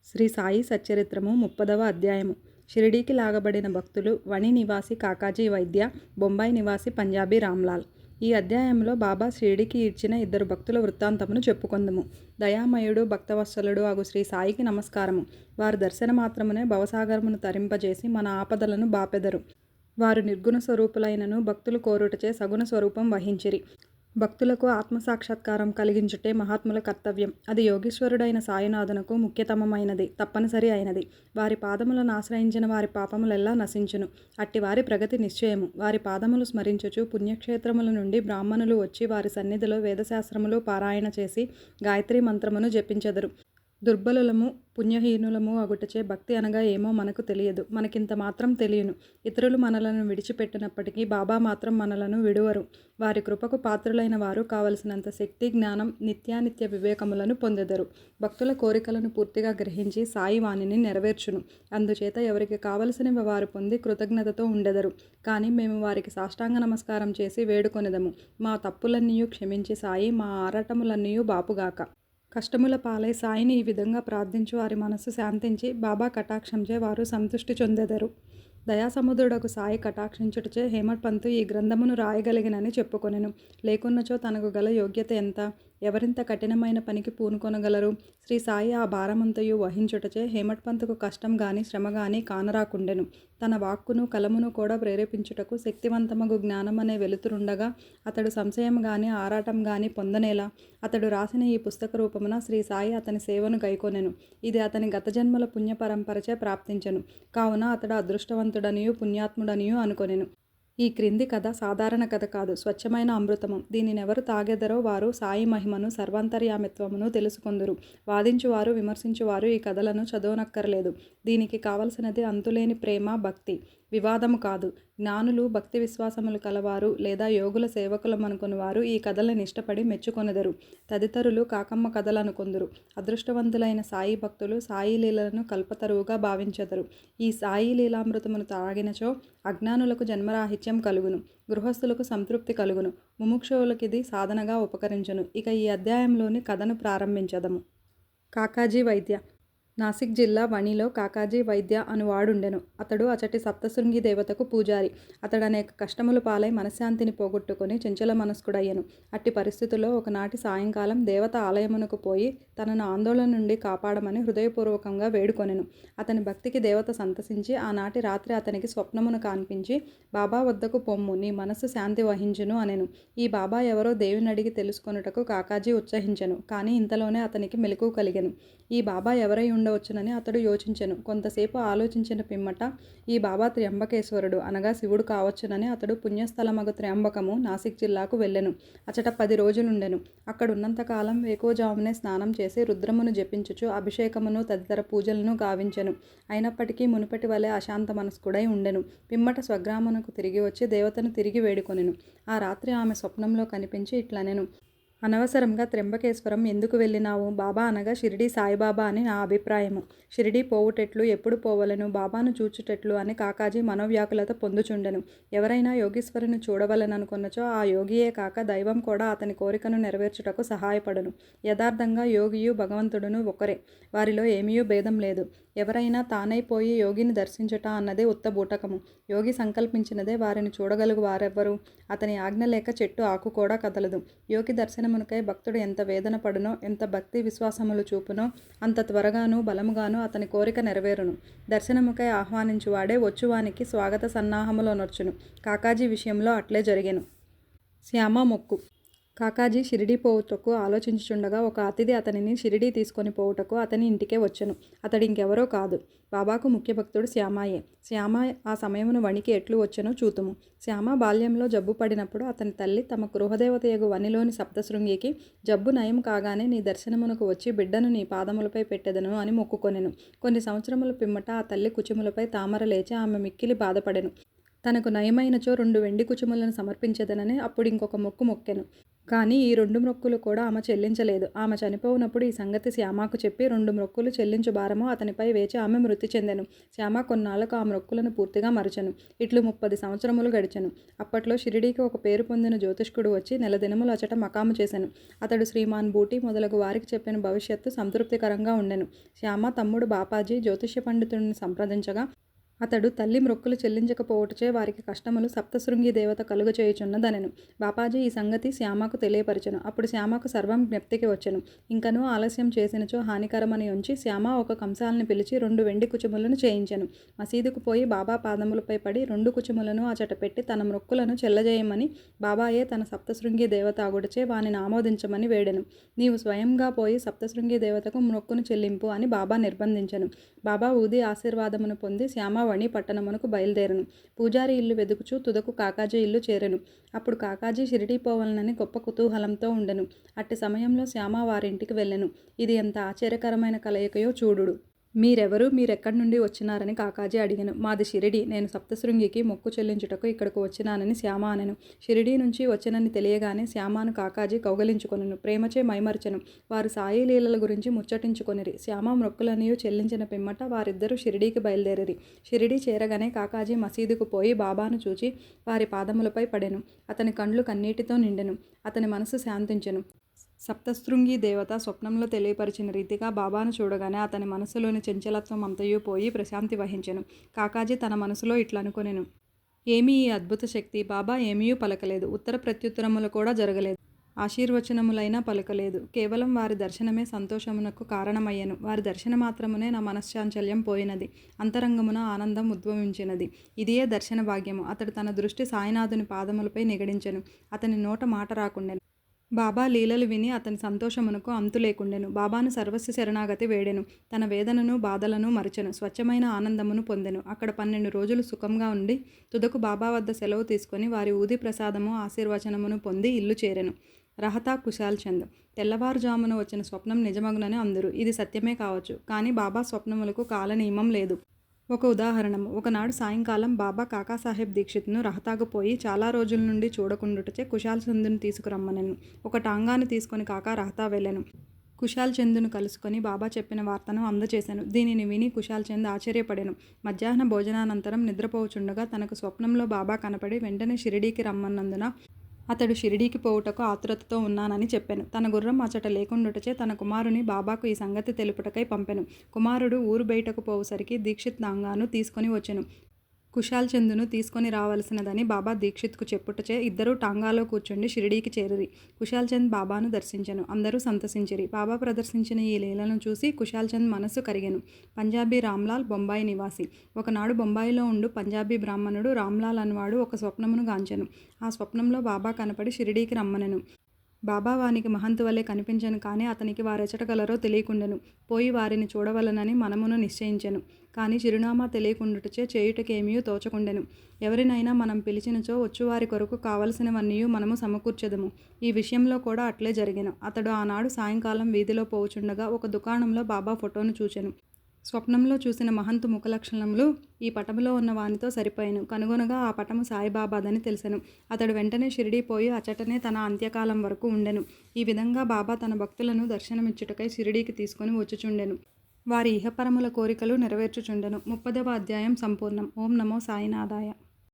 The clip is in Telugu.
శ్రీ సాయి సచ్చరిత్రము 30వ అధ్యాయము. షిరిడీకి లాగబడిన భక్తులు వణి నివాసి కాకాజీ వైద్య, బొంబాయి నివాసి పంజాబీ రామ్లాల్. ఈ అధ్యాయంలో బాబా షిరిడీకి ఇచ్చిన ఇద్దరు భక్తుల వృత్తాంతమును చెప్పుకొందుము. దయామయుడు భక్తవత్సలుడు అగు శ్రీ సాయికి నమస్కారము. వారు దర్శన మాత్రమునే భవసాగరమును తరింపజేసి మన ఆపదలను బాపెదరు. వారు నిర్గుణ స్వరూపులైనను భక్తులు కోరుటచే సగుణ స్వరూపం వహించిరి. భక్తులకు ఆత్మసాక్షాత్కారం కలిగించుటే మహాత్ముల కర్తవ్యం. అది యోగీశ్వరుడైన సాయినాథునకు ముఖ్యతమమైనది, తప్పనిసరి అయినది. వారి పాదములను ఆశ్రయించిన వారి పాపములెల్లా నశించును. అట్టి వారి ప్రగతి నిశ్చయము. వారి పాదములు స్మరించుచు పుణ్యక్షేత్రముల నుండి బ్రాహ్మణులు వచ్చి వారి సన్నిధిలో వేదశాస్త్రములు పారాయణ చేసి గాయత్రీ మంత్రమును జపించెదరు. దుర్బలులము పుణ్యహీనులము అగుటచే భక్తి అనగా ఏమో మనకు తెలియదు. మనకింత మాత్రం తెలియను. ఇతరులు మనలను విడిచిపెట్టినప్పటికీ బాబా మాత్రం మనలను విడువరు. వారి కృపకు పాత్రులైన వారు కావలసినంత శక్తి, జ్ఞానం, నిత్యానిత్య వివేకములను పొందెదరు. భక్తుల కోరికలను పూర్తిగా గ్రహించి సాయి వాణిని నెరవేర్చును. అందుచేత ఎవరికి కావలసినవి వారు పొంది కృతజ్ఞతతో ఉండెదరు. కానీ మేము వారికి సాష్టాంగ నమస్కారం చేసి వేడుకొనెదము. మా తప్పులన్నీయు క్షమించి సాయి మా ఆరాటములన్నీయు బాపుగాక. కష్టముల పాలై సాయిని ఈ విధంగా ప్రార్థించు వారి మనస్సు శాంతించి బాబా కటాక్షంచే వారు సంతుష్టి చెందెదరు. దయాసముద్రుడకు సాయి కటాక్షించుటచే హేమట్ పంతు ఈ గ్రంథమును రాయగలిగినని చెప్పుకొనెను. లేకున్నచో తనకు గల యోగ్యత ఎంత? ఎవరింత కఠినమైన పనికి పూనుకొనగలరు? శ్రీ సాయి ఆ భారమంతయు వహించుటచే హేమట్ పంతుకు కష్టం గాని శ్రమ గాని కానరాకుండెను. తన వాక్కును కలమును కూడా ప్రేరేపించుటకు శక్తివంతమగు జ్ఞానమనే వెలుతురుండగా అతడు సంశయం గాని ఆరాటం గాని పొందనేలా? అతడు రాసిన ఈ పుస్తక రూపమున శ్రీ సాయి అతని సేవను గైకొనెను. ఇది అతని గత జన్మల పుణ్య పరంపరచే ప్రాప్తించెను. కావున అతడు అదృష్టవంతుడనియు పుణ్యాత్ముడనియు అనుకొనెను. ఈ క్రింది కథ సాధారణ కథ కాదు, స్వచ్ఛమైన అమృతము. దీనినెవరు తాగెదరో వారు సాయి మహిమను సర్వాంతర్యామిత్వమును తెలుసుకొందురు. వాదించువారు విమర్శించువారు ఈ కథలను చదవనక్కర్లేదు. దీనికి కావలసినది అంతులేని ప్రేమ, భక్తి, వివాదము కాదు. జ్ఞానులు, భక్తి విశ్వాసములు కలవారు లేదా యోగుల సేవకులమనుకుని వారు ఈ కథలను ఇష్టపడి మెచ్చుకొనెదరు. తదితరులు కాకమ్మ కథలనుకొందురు. అదృష్టవంతులైన సాయి భక్తులు సాయి లీలలను కల్పతరువుగా భావించెదరు. ఈ సాయి లీలామృతమును తాగినచో అజ్ఞానులకు జన్మరాహిత్యం కలుగును, గృహస్థులకు సంతృప్తి కలుగును, ముముక్షువులకిది సాధనగా ఉపకరించును. ఇక ఈ అధ్యాయంలోని కథను ప్రారంభించదము. కాకాజీ వైద్య. నాసిక్ జిల్లా వణిలో కాకాజీ వైద్య అనువాడుండెను. అతడు అచటి సప్తశృంగి దేవతకు పూజారి. అతడు అనేక కష్టములు పాలై మనశ్శాంతిని పోగొట్టుకుని చంచల మనస్కుడయ్యను. అట్టి పరిస్థితుల్లో ఒకనాటి సాయంకాలం దేవత ఆలయమునకు పోయి తనను ఆందోళన నుండి కాపాడమని హృదయపూర్వకంగా వేడుకొనెను. అతని భక్తికి దేవత సంతసించి ఆనాటి రాత్రి అతనికి స్వప్నమును కాన్పించి బాబా వద్దకు పొమ్ము, నీ మనస్సు శాంతి వహించును అనెను. ఈ బాబా ఎవరో దేవునడిగి తెలుసుకొనుటకు కాకాజీ ఉత్సహించెను. కానీ ఇంతలోనే అతనికి మెలకువ కలిగెను. ఈ బాబా ఎవరై ఉండవచ్చునని అతడు యోచించెను. కొంతసేపు ఆలోచించిన పిమ్మట ఈ బాబా త్ర్యంబకేశ్వరుడు అనగా శివుడు కావచ్చునని అతడు పుణ్యస్థలమగు త్ర్యంబకము నాసిక్ జిల్లాకు వెళ్ళెను. అచట 10 రోజులుండెను. అక్కడున్నంతకాలం వేకువజామునే స్నానం చేసి రుద్రమును జపించుచు అభిషేకమును తదితర పూజలను గావించెను. అయినప్పటికీ మునుపటి వలె అశాంత మనస్కుడై ఉండెను. పిమ్మట స్వగ్రామమునకు తిరిగి వచ్చి దేవతను తిరిగి వేడుకొనెను. ఆ రాత్రి ఆమె స్వప్నంలో కనిపించి ఇట్లనెను. అనవసరంగా త్ర్యంబకేశ్వరం ఎందుకు వెళ్ళినావు? బాబా అనగా షిరిడీ సాయిబాబా అని నా అభిప్రాయము. షిరిడీ పోవుటెట్లు, ఎప్పుడు పోవలను, బాబాను చూచుటెట్లు అని కాకాజీ మనోవ్యాకులత పొందుచుండెను. ఎవరైనా యోగీశ్వరుని చూడవలెననుకొన్నచో ఆ యోగియే కాక దైవం కూడా అతని కోరికను నెరవేర్చుటకు సహాయపడును. యథార్థంగా యోగియు భగవంతుడును ఒకరే. వారిలో ఏమీయూ భేదం లేదు. ఎవరైనా తానైపోయి యోగిని దర్శించుట అన్నదే ఉత్తబూటకము. యోగి సంకల్పించినదే వారిని చూడగలుగు వారెవ్వరు? అతని ఆజ్ఞ లేక చెట్టు ఆకు కూడా కదలదు. యోగి దర్శనమునకై భక్తుడు ఎంత వేదన పడునో, ఎంత భక్తి విశ్వాసములు చూపునో అంత త్వరగాను బలముగాను అతని కోరిక నెరవేరును. దర్శనముకై ఆహ్వానించువాడే వచ్చువానికి స్వాగత సన్నాహములొనర్చును. కాకాజీ విషయంలో అట్లే జరిగెను. శ్యామ మొక్కు. కాకాజీ షిరిడీ పోవుటకు ఆలోచించుచుండగా ఒక అతిథి అతనిని షిరిడీ తీసుకొని పోవుటకు అతని ఇంటికే వచ్చెను. అతడింకెవరో కాదు, బాబాకు ముఖ్య భక్తుడు శ్యామాయే. శ్యామ ఆ సమయమును వణికి ఎట్లు వచ్చెనో చూతుము. శ్యామ బాల్యంలో జబ్బు పడినప్పుడు అతని తల్లి తమ గృహదేవతయగు వనిలోని సప్తశృంగికి జబ్బు నయం కాగానే నీ దర్శనమునకు వచ్చి బిడ్డను నీ పాదములపై పెట్టెదను అని మొక్కుకొనెను. కొన్ని సంవత్సరముల పిమ్మట ఆ తల్లి కుచుములపై తామర లేచి ఆమె మిక్కిలి బాధపడెను. తనకు నయమైనచో 2 వెండి కుచుములను సమర్పించెదనని అప్పుడు ఇంకొక మొక్కు మొక్కెను. కానీ ఈ 2 మ్రొక్కులు కూడా ఆమె చెల్లించలేదు. ఆమె చనిపోవునప్పుడు ఈ సంగతి శ్యామకు చెప్పి 2 మ్రొక్కులు చెల్లించు భారము అతనిపై వేచి ఆమె మృతి చెందెను. శ్యామ కొన్నాళ్లకు ఆ మ్రొక్కులను పూర్తిగా మరచెను. ఇట్లు 30 సంవత్సరములు గడిచెను. అప్పట్లో షిరిడీకి ఒక పేరు పొందిన జ్యోతిష్కుడు వచ్చి నెలదినములు అచట మకాము చేసెను. అతడు శ్రీమాన్ బూటి మొదలగు వారికి చెప్పిన భవిష్యత్తు సంతృప్తికరంగా ఉండెను. శ్యామ తమ్ముడు బాపాజీ జ్యోతిష్య పండితుడిని సంప్రదించగా అతడు తల్లి మ్రొక్కులు చెల్లించకపోవటచే వారికి కష్టములు సప్తశృంగి దేవత కలుగచేయుచున్నదనెను. బాపాజీ ఈ సంగతి శ్యామకు తెలియపరచెను. అప్పుడు శ్యామకు సర్వం జ్ఞప్తికి వచ్చెను. ఇంకనూ ఆలస్యం చేసినచో హానికరమని ఉంచి శ్యామ ఒక కంసాలని పిలిచి 2 వెండి కుచుములను చేయించెను. మసీదుకు పోయి బాబా పాదములపై పడి 2 కుచుములను అచట పెట్టి తన మ్రొక్కులను చెల్లజేయమని బాబాయే తన సప్తశృంగి దేవత అగుటచే వానిని ఆమోదించమని వేడెను. నీవు స్వయంగా పోయి సప్తశృంగి దేవతకు మ్రొక్కును చెల్లింపు అని బాబా నిర్బంధించెను. బాబా ఊది ఆశీర్వాదమును పొంది శ్యామ వణి పట్టణమునకు బయలుదేరెను. పూజారి ఇల్లు వెదుకుచూ తుదకు కాకాజీ ఇల్లు చేరెను. అప్పుడు కాకాజీ షిరిడీ పోవాలనని గొప్ప కుతూహలంతో ఉండెను. అట్టి సమయంలో శ్యామ వారింటికి వెళ్ళెను. ఇది ఎంత ఆశ్చర్యకరమైన కలయికయో చూడుడు. మీరెవరు, మీరెక్కడి నుండి వచ్చినారని కాకాజీ అడిగెను. మాది షిరిడీ, నేను సప్తశృంగికి మొక్కు చెల్లించుటకు ఇక్కడకు వచ్చినానని శ్యామ అనెను. షిరిడీ నుంచి వచ్చెనని తెలియగానే శ్యామను కాకాజీ కౌగలించుకొనెను. ప్రేమచే మైమరచెను. వారు సాయి లీలల గురించి ముచ్చటించుకొనిరి. శ్యామ మొక్కులనియు చెల్లించిన పిమ్మట వారిద్దరూ షిరిడీకి బయలుదేరిరి. షిరిడీ చేరగానే కాకాజీ మసీదుకు పోయి బాబాను చూచి వారి పాదములపై పడెను. అతని కండ్లు కన్నీటితో నిండెను. అతని మనసు శాంతించెను. సప్తశృంగి దేవత స్వప్నంలో తెలియపరిచిన రీతిగా బాబాను చూడగానే అతని మనసులోని చంచలత్వం అంతయు పోయి ప్రశాంతి వహించెను. కాకాజీ తన మనసులో ఇట్లనుకొనెను. ఏమీ ఈ అద్భుత శక్తి? బాబా ఏమీయూ పలకలేదు. ఉత్తర ప్రత్యుత్తరములు కూడా జరగలేదు. ఆశీర్వచనములైనా పలకలేదు. కేవలం వారి దర్శనమే సంతోషమునకు కారణమయ్యను. వారి దర్శనమాత్రమునే నా మనశ్చాంచల్యం పోయినది. అంతరంగమున ఆనందం ఉద్భవించినది. ఇదియే దర్శన భాగ్యము. అతడు తన దృష్టి సాయినాథుని పాదములపై నిగడించెను. అతని నోట మాట రాకుండెను. బాబా లీలలు విని అతని సంతోషమునకు అంతు లేకుండెను. బాబాను సర్వస్వ శరణాగతి వేడెను. తన వేదనను బాధలను మరచెను. స్వచ్ఛమైన ఆనందమును పొందెను. అక్కడ 12 రోజులు సుఖంగా ఉండి తుదకు బాబా వద్ద సెలవు తీసుకొని వారి ఊది ప్రసాదము ఆశీర్వచనమును పొంది ఇల్లు చేరెను. రహతా కుశాల్ చంద్. తెల్లవారుజామున వచ్చిన స్వప్నం నిజమగునని అందరు. ఇది సత్యమే కావచ్చు. కానీ బాబా స్వప్నములకు కాలనియమం లేదు. ఒక ఉదాహరణము. ఒకనాడు సాయంకాలం బాబా కాకాసాహెబ్ దీక్షిత్ను రహతాకు పోయి చాలా రోజుల నుండి చూడకుండుటచే కుశాల్ చందును తీసుకురమ్మనెను. ఒక టాంగాను తీసుకొని కాకా రహతా వెళ్ళెను. కుశాల్ చందును కలుసుకొని బాబా చెప్పిన వార్తను అందచేశాను. దీనిని విని కుశాల్ చంద్ ఆశ్చర్యపడెను. మధ్యాహ్న భోజనానంతరం నిద్రపోవుచుండగా తనకు స్వప్నంలో బాబా కనపడి వెంటనే షిరిడీకి రమ్మన్నందున అతడు షిరిడీకి పోవుటకు ఆతురతతో ఉన్నానని చెప్పెను. తన గుర్రం అచట లేకుండుటచే తన కుమారుని బాబాకు ఈ సంగతి తెలుపుటకై పంపెను. కుమారుడు ఊరు బయటకు పోవుసరికి దీక్షిత్ తాంగాను తీసుకొని వచ్చెను. కుశాల్ చందును తీసుకొని రావలసినదని బాబా దీక్షిత్కు చెప్పుటచే ఇద్దరూ టాంగాలో కూర్చుండి షిరిడీకి చేరిరి. కుశాల్ చంద్ బాబాను దర్శించెను. అందరూ సంతసించిరి. బాబా ప్రదర్శించిన ఈ లీలను చూసి కుశాల్ చంద్ మనస్సు కరిగెను. పంజాబీ రామ్లాల్ బొంబాయి నివాసి. ఒకనాడు బొంబాయిలో ఉండు పంజాబీ బ్రాహ్మణుడు రామ్లాల్ అనువాడు ఒక స్వప్నమును గాంచెను. ఆ స్వప్నంలో బాబా కనపడి షిరిడీకి రమ్మనెను. బాబా వానికి మహంతు వలె కనిపించెను. కానీ అతనికి వారెచట గలరో తెలియకుండెను. పోయి వారిని చూడవలనని మనమును నిశ్చయించెను. కానీ చిరునామా తెలియకుండుటచే చేయుటకేమియూ తోచకుండెను. ఎవరినైనా మనం పిలిచినచో వచ్చువారి కొరకు కావలసినవన్నీయూ మనము సమకూర్చెదము. ఈ విషయంలో కూడా అట్లే జరిగెను. అతడు ఆనాడు సాయంకాలం వీధిలో పోవుచుండగా ఒక దుకాణంలో బాబా ఫోటోను చూచెను. స్వప్నంలో చూసిన మహంతు ముఖలక్షణములు ఈ పటములో ఉన్న వానితో సరిపోయెను. కనుగొనగా ఆ పటము సాయిబాబాదని తెలిసెను. అతడు వెంటనే షిరిడీ పోయి అచటనే తన అంత్యకాలం వరకు ఉండెను. ఈ విధంగా బాబా తన భక్తులను దర్శనమిచ్చుటకై షిరిడీకి తీసుకొని వచ్చుచుండెను. వారి ఇహపరముల కోరికలు నెరవేర్చుచుండెను. 30వ అధ్యాయం సంపూర్ణం. ఓం నమో సాయినాథాయ.